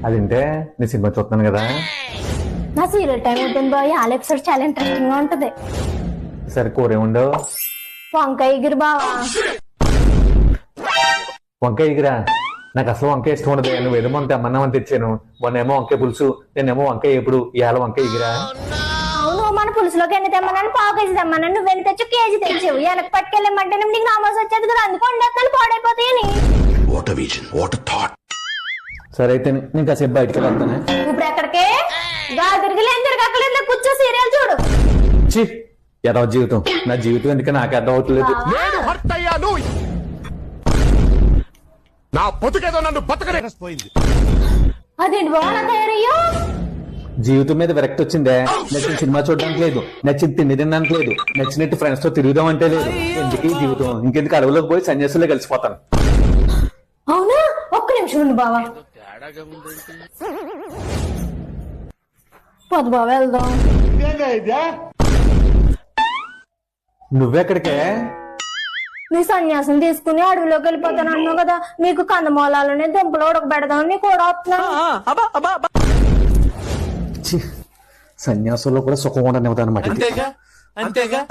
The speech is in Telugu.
అదింటే నేను సినిమా చూస్తున్నాను కదా. నా సీరియల్ టైం అయిపోయింది బాయ్. ఆల్ ఎపిసోడ్ చాలా ఇంట్రెస్టింగ్ గా ఉంటది. సరే కూర ఏముండవు? వంకాయ ఎగిరి బావా. వంకాయ ఎగిరా? నాకు అసలు వంకాయ ఇష్టం ఉండదు. నువ్వు ఏదో మొన్న తెమ్మన్నామని తెచ్చాను. మొన్నేమో వంకాయ పులుసు, నేనేమో వంకాయ ఎప్పుడు. ఇవాళ వంకాయ ఎగిరా? అవును, మన పులుసులోకి ఎన్ని తెమ్మన్నాను? పావు కేజీ తెమ్మన్నాను. నువ్వెన్ని తెచ్చు? కేజీ తెచ్చావు. వెనక్కి పట్టుకెళ్ళమంటే నీకు నామోస్ వచ్చేది కదా, అందుకు వండేస్తాను పాడైపోతాయని. సరే అయితే నేను కాసేపు బయటకు వెళ్తానే. ఇప్పుడు ఎక్కడికే? తిరిగి లేని తిరగక్కలేదు, కూర్చో సీరియల్ చూడు. ఛీ, ఎదవ జీవితం. నా జీవితం ఎందుకు నాకు అర్థం అవుతలేదు. నేను హర్ట్ అయ్యాను. నా బతుకేదో నన్ను బతకలేకపోయింది. అదేంటి బాగా తయారయ్యో? జీవితం మీద విరక్తి వచ్చిందే. నచ్చిన సినిమా చూడడానికి లేదు, నచ్చిన తిండి తినడానికి లేదు, నచ్చినట్టు ఫ్రెండ్స్ తో తిరుగుదాం అంటే లేదు. ఎందుకు ఈ జీవితం? ఇంకెందుకు అడవులోకి పోయి సన్యాసులో కలిసిపోతాను. అవునా? ఒక్క నిమిషం ఉండు బావా. పొద్దు బావ వెళ్దాం. నువ్వెక్కడికే? నీ సన్యాసం తీసుకుని అడవిలోకి వెళ్ళిపోతాను అన్నావు కదా, నీకు కందమూలాలనే దుంపలు ఉడకబెడదామని కూడా వస్తున్నాను. సన్యాసంలో కూడా సుఖం ఉండనివ్వదు అనమాట. అంతేగా.